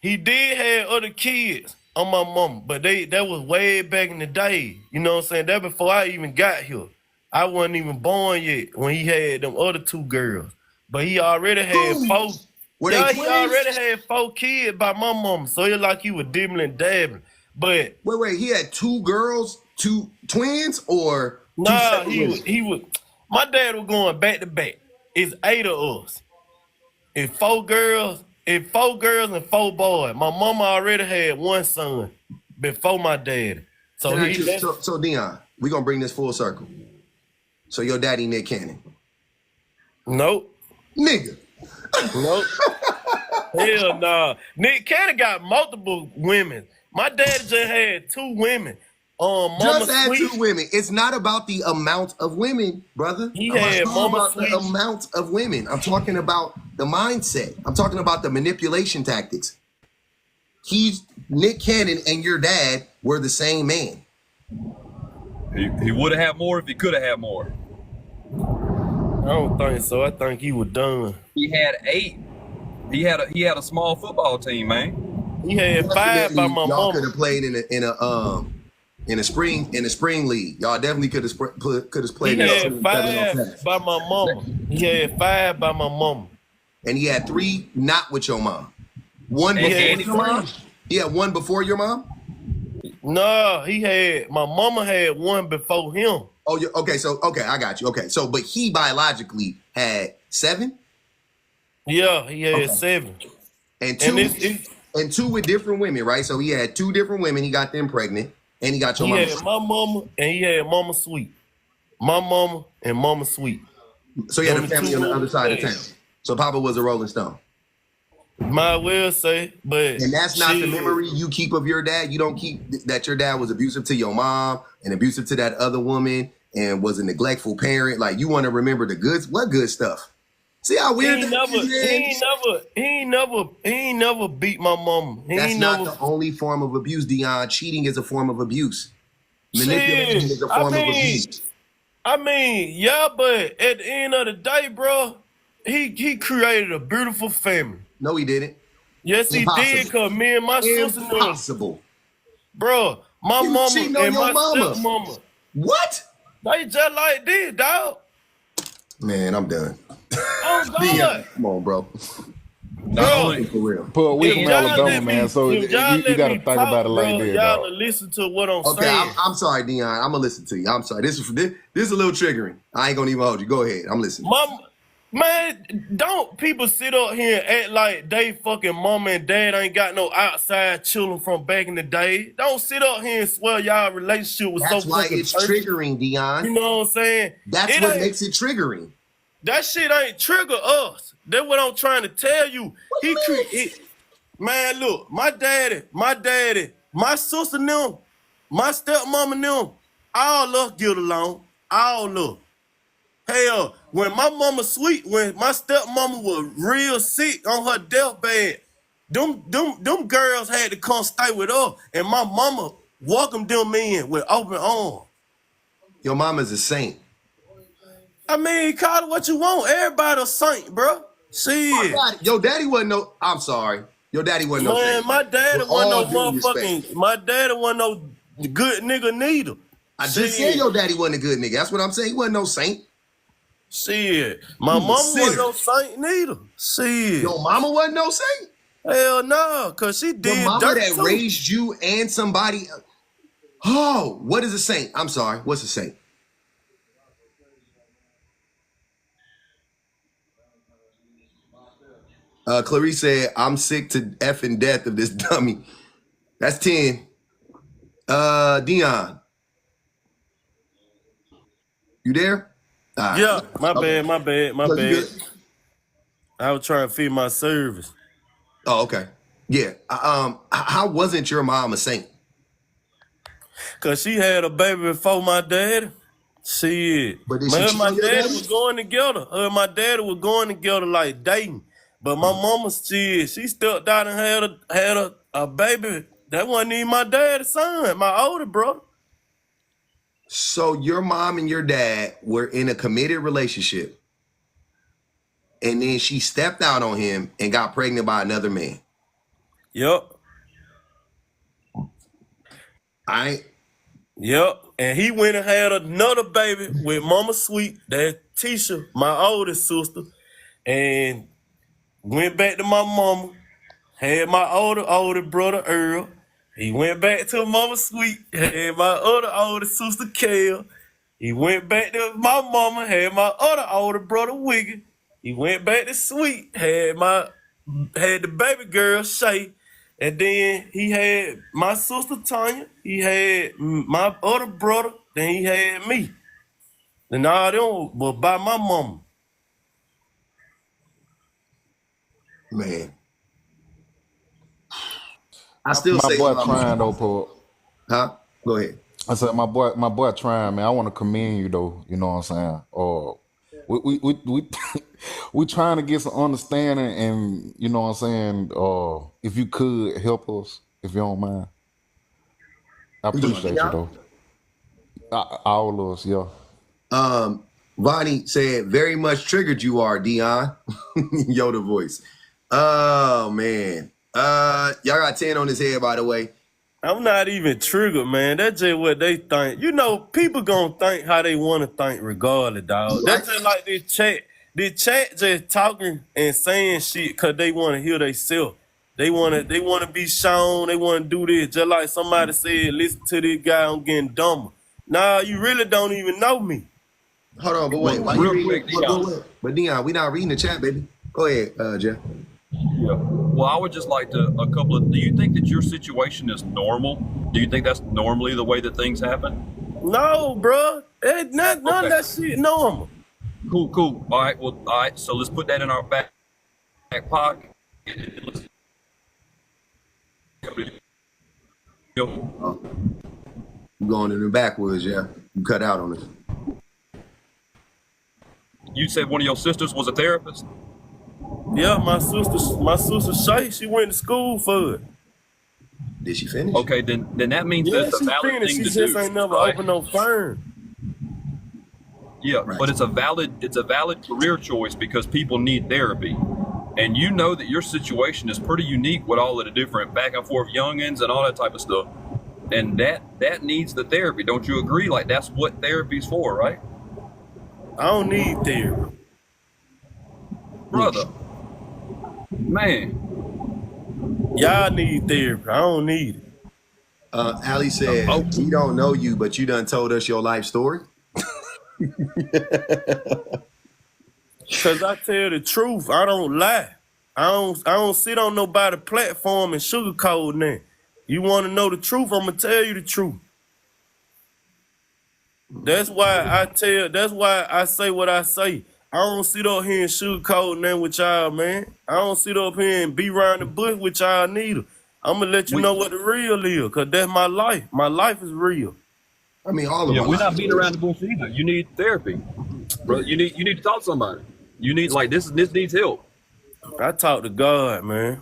He did have other kids on my mama, but that was way back in the day. You know what I'm saying? That before I even got here. I wasn't even born yet when he had them other 2 girls. But he already had Ooh. 4. Were Yeah, they he twins? already had 4 kids by my mama. So it's like he was dibbling and dabbling. But Wait, he had 2 girls, 2 twins, or 2 nah, separate women? he was. My dad was going back to back. It's 8 of us. It's 4 girls. It's 4 girls and 4 boys. My mama already had 1 son before my dad. So Can I he just- so Dion, we gonna bring this full circle. So your daddy Nick Cannon, nope. nigga. Nope. Hell nah. Nick Cannon got multiple women. My dad just had 2 women. Mama Just add Sweet. 2 women. It's not about the amount of women, brother. He I'm not had talking Mama about Sweet. the amount of women. I'm talking about the mindset. I'm talking about the manipulation tactics. Nick Cannon and your dad were the same man. he would have had more if he could have had more. I don't think so. I think he was done. He had 8. He had a small football team, man. He had 5 by my Y'all could mama. have played in a spring league. Y'all definitely could have played. He in a had 7-on-7. 5 by my mama. He had 5 by my mama. And he had 3 not with your mom. One And before Andy your mom. Freeze. He had 1 before your mom. No, my mama had 1 before him. Oh, okay, I got you. Okay, so but he biologically had 7 Yeah, he had Okay. 7. and 2 And and 2 with different women, right? So he had 2 different women. He got them pregnant, and he got your he mom. had my mama and he had Mama Sweet. My mama and Mama Sweet. So he had a Only family 2 on the other side of women. town. So Papa was a Rolling Stone, Might well say, but and that's not the shit. memory you keep of your dad. You don't keep that your dad was abusive to your mom and abusive to that other woman and was a neglectful parent. Like you want to remember the goods. What good stuff? See how He weird ain't that never, is? he ain't never beat my mama. He That's ain't not never. the only form of abuse, Dion. Cheating is a form of abuse. Manipulation Shit, is a form of abuse. I mean, yeah, but at the end of the day, bro, he created a beautiful family. No, he didn't. Yes, he Impossible. did, cause me and my sister, Impossible. bro, my You mama cheating on and your my mama. stepmama, What? they just like this, dog. Man, I'm done. Oh God, Come on, bro. Not bro. only For real. But we If from y'all Alabama, let man. me, So if y'all you let got to me think talk, about it like bro, that, y'all dog. to listen to what I'm Okay, saying. I'm sorry, Dion. I'm gonna listen to you. I'm sorry. This is a little triggering. I ain't gonna even hold you. Go ahead. I'm listening. Man, don't people sit up here and act like they fucking mama and dad ain't got no outside children from back in the day. Don't sit up here and swear y'all relationship was That's so why fucking it's perfect. triggering, You Dion. know what I'm saying? That's It what ain't, makes it triggering. that shit ain't trigger us. That's what I'm trying to tell you. What do you mean? Man, look, my daddy, my sister and them, my stepmama and them, all us get along. All us. Hell, when my mama when my stepmama was real sick on her deathbed, them girls had to come stay with her, and my mama welcomed them in with open arms. Your mama's a saint. I mean, call it what you want. Everybody a saint, bro. Shit. Your daddy wasn't no. I'm sorry. Your daddy wasn't no Man, saint. my daddy With wasn't no all due respect. my daddy wasn't no good nigga neither. I just said Shit. your daddy wasn't a good nigga. That's what I'm saying. He wasn't no saint. Shit. My He was a mama wasn't sinner. no saint neither. Shit. Your mama wasn't no saint. Hell no, cause she Your did mama dirt that too. raised you and somebody. Oh, what is a saint? I'm sorry. What's a saint? Clarice said, I'm sick to effing death of this dummy. That's 10. Dion, you there? All right. Yeah, my Okay. bad. So you good? I was trying to feed my service. Oh, okay. Yeah. How wasn't your mom a saint? Cause she had a baby before my daddy. Shit. But did she Man, cheat my on your daddy daddy? was going together. Her and my daddy was going together like dating. But my mama, she stepped out and had a baby. That wasn't even my daddy's son, my older brother. So your mom and your dad were in a committed relationship, and then she stepped out on him and got pregnant by another man. Yup. All And he went and had another baby with Mama Sweet, that's Tisha, my oldest sister, and went back to my mama, had my older brother Earl. He went back to Mama Sweet, had my other older sister Kale. He went back to my mama, had my other older brother Wiggy. He went back to Sweet, had the baby girl Shay. And then he had my sister Tanya. He had my other brother. Then he had me. And all them were by my mama. man. I still My say boy mama. trying though, Paul. Huh? Go ahead. I said my boy trying, man. I want to commend you though. You know what I'm saying? We we trying to get some understanding, and you know what I'm saying. If you could help us, if you don't mind, I appreciate you though. All of us, yeah. Vonnie said, very much triggered you are, Dion. Yoda voice. Oh, man. Y'all got 10 on his head, by the way. I'm not even triggered, man. That's just what they think. You know, people gonna think how they want to think regardless, dog. That's just like this chat. This chat just talking and saying shit because they want to hear themselves. They want to be shown. They want to do this. Just like somebody said, listen to this guy, I'm getting dumber. Nah, you really don't even know me. Hold on, but wait. Why Real you quick, reading? Dion. But Dion, we not reading the chat, baby. Go ahead, Jeff. Yeah. Well, I would just like to do you think that your situation is normal? Do you think that's normally the way that things happen? No, bro. None of that shit normal. Cool. All right. So let's put that in our back pocket. You going in the backwoods, yeah. You cut out on us. You said one of your sisters was a therapist? Yeah, my sister Shay, she went to school for it. Did she finish? Okay, then that means Yeah, that's a she valid finished. thing She to just do. ain't never right? opened no firm. Yeah, Right. but it's a valid career choice because people need therapy. And you know that your situation is pretty unique with all of the different back and forth youngins and all that type of stuff. And that needs the therapy. Don't you agree? Like, that's what therapy's for, right? I don't need therapy. brother, man. Y'all need therapy. I don't need it. Ali said, Oh. we don't know you, but you done told us your life story. Cause I tell the truth. I don't lie. I don't sit on nobody's platform and sugarcoat nothing. You want to know the truth? I'm gonna tell you the truth. That's why I say what I say. I don't sit up here and sugarcoat nothing with y'all, man. I don't sit up here and be around the bush with y'all neither. I'm gonna let you know what the real is, cause that's my life. My life is real. I mean, all of Yeah, our we're not lives beating are around the bush either. You need therapy, bro. You need to talk to somebody. You need like this needs help. I talk to God, man.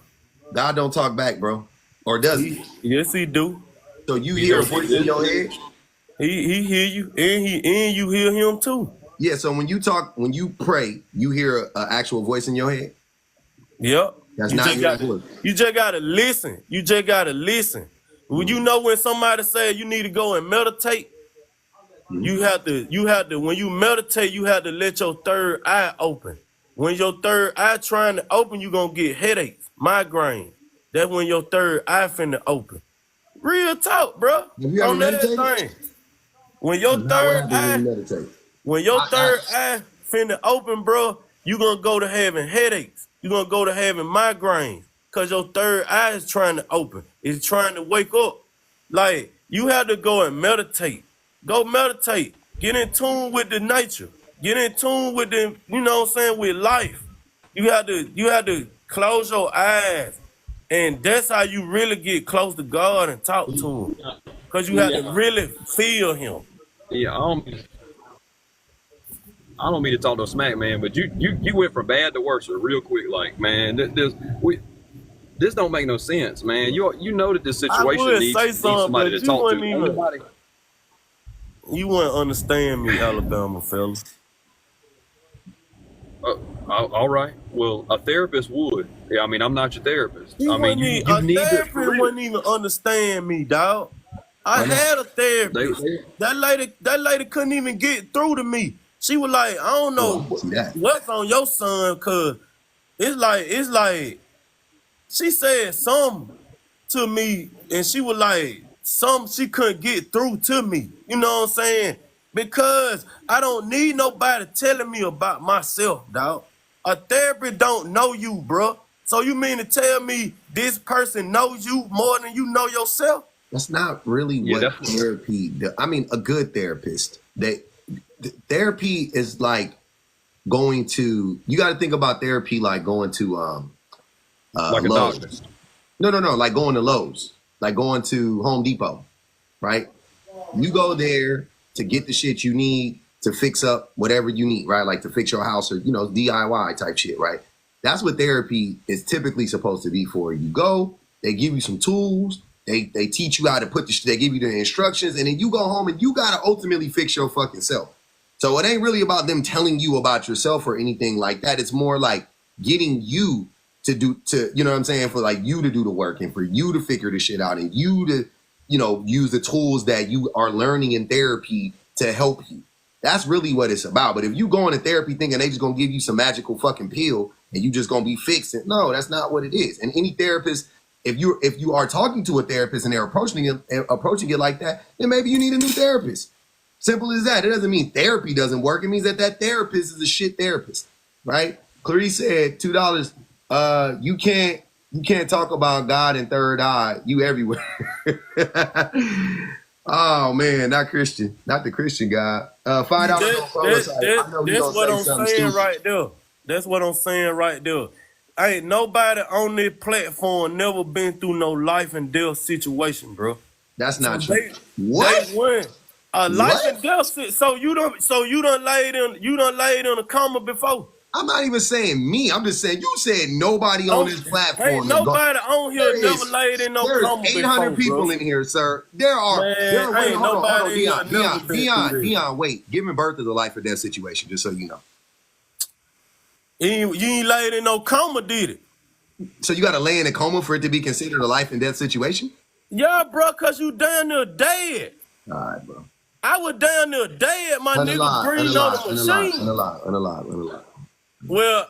God don't talk back, bro. Or does he? Yes, he do. So you hear a voice in your head? He hear you, and you hear him too. Yeah, so when you pray, you hear an actual voice in your head? Yep. That's You not just your got, voice. you just gotta listen. You just gotta listen. When you know when somebody say you need to go and meditate, you have to when you meditate, you have to let your third eye open. When your third eye trying to open, you gonna get headaches, migraine. That's when your third eye finna open. Real talk, bro. Have you ever On meditated? everything. When your Now what third happens when eye you meditate? When your I- third eye finna open, bro, you gonna go to having headaches. You gonna go to having migraines. Cause your third eye is trying to open. It's trying to wake up. Like, you have to go and meditate. Go meditate. Get in tune with the nature. Get in tune with the, you know what I'm saying, with life. You have to close your eyes. And that's how you really get close to God and talk to him. Cause you have to really feel him. Yeah, I don't mean to talk no smack, man, but you went from bad to worse real quick. Like, man, this don't make no sense, man. You know that this situation would needs say something, somebody but to you talk to. wouldn't even- Nobody- You wouldn't understand me, Alabama fella. all right. Well, a therapist would. Yeah, I mean, I'm not your therapist. I mean, you a need to. therapist wouldn't even understand me, dog. I had a therapist. That lady couldn't even get through to me. She was like, I don't know See that? what's on your son, cause it's like she said something to me, and she was like, she couldn't get through to me. You know what I'm saying? Because I don't need nobody telling me about myself, dog. A therapist don't know you, bro. So you mean to tell me this person knows you more than you know yourself? That's not really what therapy does. I mean, a good therapist. Therapy is like going to. You got to think about therapy like going to Like a Lowe's. doctor. No, like going to Lowe's, like going to Home Depot, right? You go there to get the shit you need to fix up whatever you need, right? Like to fix your house or DIY type shit, right? That's what therapy is typically supposed to be for. You go, they give you some tools. They teach you how to they give you the instructions, and then you go home and you gotta ultimately fix your fucking self. So it ain't really about them telling you about yourself or anything like that. It's more like getting you to you know what I'm saying, for like you to do the work and for you to figure the shit out and you to, use the tools that you are learning in therapy to help you. That's really what it's about. But if you go into therapy thinking they just gonna give you some magical fucking pill and you just gonna be fixed, no, that's not what it is. And any therapist, if you are talking to a therapist and they're approaching it like that, then maybe you need a new therapist. Simple as that. It doesn't mean therapy doesn't work. It means that therapist is a shit therapist, right? Clarice said $2. You can't talk about God and third eye. You everywhere. Oh man, not the Christian God. $5. That's what I'm saying right there. That's what I'm saying right there. Ain't nobody on this platform never been through no life and death situation, bro. That's not So true. What? They win. A life and death. So you done laid in a coma before. I'm not even saying me. I'm just saying you said nobody on this platform. Ain't nobody on here never laid in no coma before. There's 800 people bro. in here, sir. There are. Man, wait, ain't hold on, nobody never been through this. Dion, wait. Giving birth is a life or death situation, just so you know. You ain't laid in no coma, did it? So you got to lay in a coma for it to be considered a life and death situation? Yeah, bro, cause you down there dead. All right, bro. I was down there dead, my nigga breathing on the machine. Unalive. Well,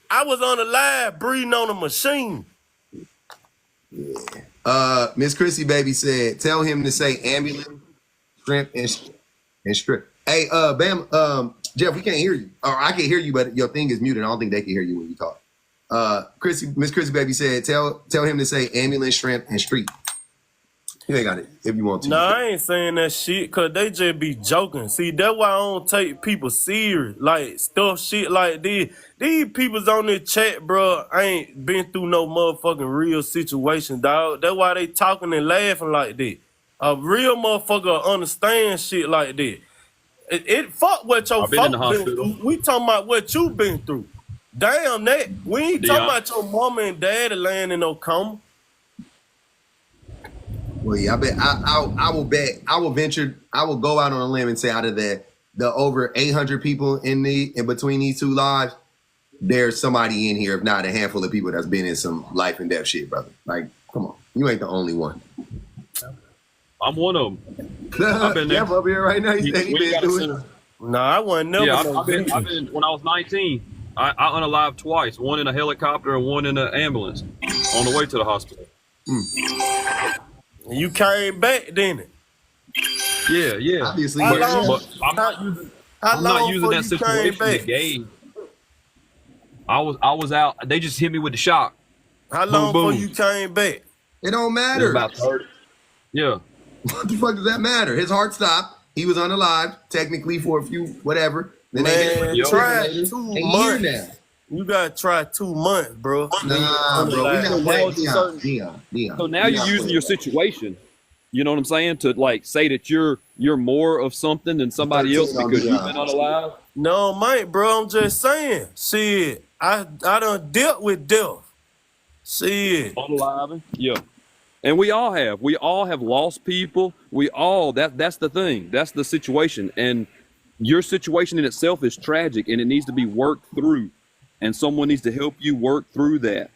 I was on the live breathing on a machine. Miss Chrissy baby said, tell him to say ambulance, shrimp, and strip. Hey, Bam, Jeff, we can't hear you. Or I can hear you, but your thing is muted. I don't think they can hear you when you talk. Miss Chrissy baby said, tell him to say ambulance, shrimp, and street. You ain't got it if you want to. Nah, I ain't saying that shit because they just be joking. See, that's why I don't take people serious. Like, stuff shit like this. These people's on this chat, bro, I ain't been through no motherfucking real situation, dog. That's why they talking and laughing like that. A real motherfucker understand shit like that. It fuck what your I've been in the folk been hospital. through. We talking about what you been through. Damn that. We ain't talking about your mama and daddy laying in no coma. Well, yeah, I bet I will bet I will go out on a limb and say out of the over 800 people in between these two lives, there's somebody in here, if not a handful of people that's been in some life and death shit, brother. Like, come on, you ain't the only one. I'm one of them. I've been there. Jeff up here right now. He said he We been got a through center. it. Nah, I wasn't never Yeah, no I've been victim. when I was 19. I unalived twice, one in a helicopter and one in an ambulance on the way to the hospital. You came back, didn't it? Yeah. Obviously, How but- long- But I'm not using How I'm not long using before that you came situation to back? gauge. I was out. They just hit me with the shock. How long Boom, before boom. you came back? it don't It was matter. about 30. Yeah. What the fuck does that matter? His heart stopped. He was unalive technically for a few whatever. Then Man, Yo. try they 2 a year months. now. You gotta try 2 months, bro. Nah, bro. We Unalive. got Now wait, it's a certain- Dion. So now you're using your situation. You know what I'm saying? To like say that you're more of something than somebody else 13 on because you've Dion. been unalive. No, mate, bro. I'm just saying. Shit, I done dealt with death. Shit. Unaliving. Yeah. And we all have lost people. That's the thing. That's the situation. And your situation in itself is tragic and it needs to be worked through. And someone needs to help you work through that.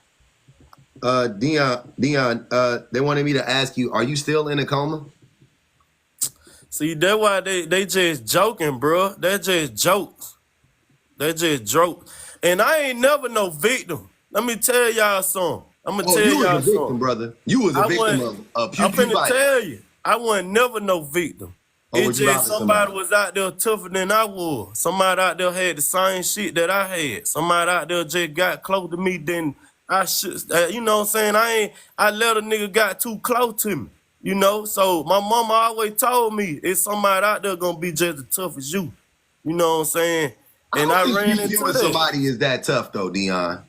Dion, they wanted me to ask you, are you still in a coma? See, that's why they just joking, bro. That just jokes. That just jokes. And I ain't never no victim. Let me tell y'all something. I'm gonna Oh, tell you was y'all a victim, something. brother. You was a I victim wasn't- of I'm pew finna fight. tell you, I wasn't never no victim. Oh, It's was you just robbing somebody somebody? was out there tougher than I was. Somebody out there had the same shit that I had. Somebody out there just got close to me than I should. You know what I'm saying? I let a nigga got too close to me. You know? So my mama always told me it's somebody out there gonna be just as tough as you. You know what I'm saying? And I don't think ran you into feeling that. somebody is that tough though, Dion.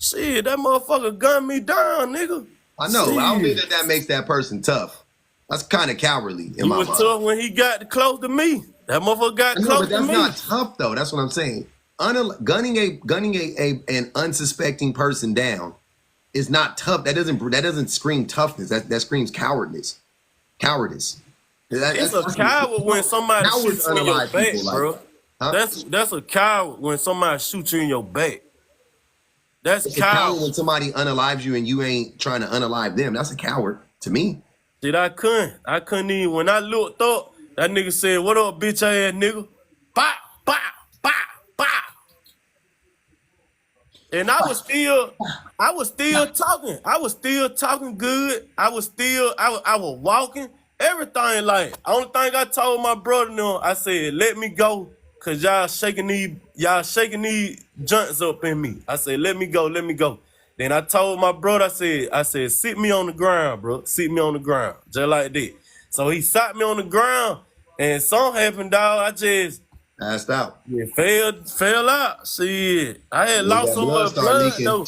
Shit, that motherfucker gunned me down, nigga. I know. I don't Shit. think that makes that person tough. That's kind of cowardly in He my was mind. tough when he got close to me. That motherfucker got I know, close but to that's me. not tough though. That's what I'm saying. Gunning an unsuspecting person down is not tough. That doesn't scream toughness. That screams cowardice. Cowardice. It's a coward when somebody Cowards shoots you in your unalive back, people, like- bro. Huh? That's a coward when somebody shoots you in your back. That's It's a coward when coward. somebody unalives you and you ain't trying to unalive them. That's a coward to me. Shit, I couldn't even. When I looked up, that nigga said, "What up, bitch ass nigga?" Bow, bow, bow, bow. And I was still talking. I was still talking good. I was walking. Everything like, only thing I told my brother no, I said, let me go. Cause y'all shaking these joints up in me. I said, let me go. Then I told my brother, I said, sit me on the ground, bro. Sit me on the ground. Just like that. So he sat me on the ground and something happened, dog. I just Passed out. fell out. Shit. I had When lost that so blood much start blood leaking. though.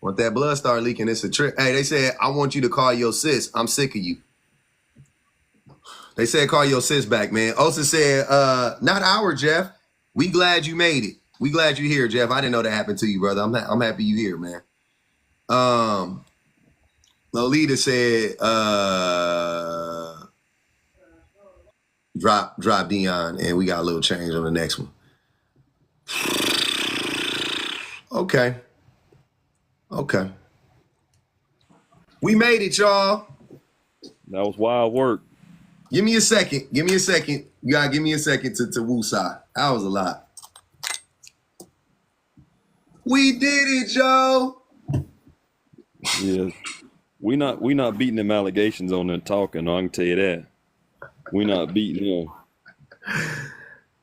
Once that blood start leaking, it's a trick. Hey, they said, I want you to call your sis. I'm sick of you. They said call your sis back, man. Osa said, not our Jeff. We glad you made it. We glad you here, Jeff. I didn't know that happened to you, brother. I'm happy you here, man. Lolita said, drop Dion, and we got a little change on the next one. Okay. We made it, y'all. That was wild work. Give me a second. You gotta give me a second to woosah. That was a lot. We did it, Joe. Yeah, we not beating them allegations on them talking. I can tell you that. We not beating them.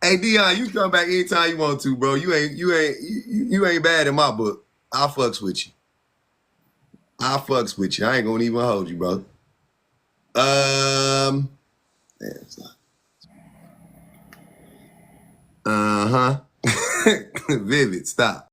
Hey Dion, you come back anytime you want to, bro. You ain't bad in my book. I fucks with you. I ain't gonna even hold you, bro. Uh-huh. Vivid, stop.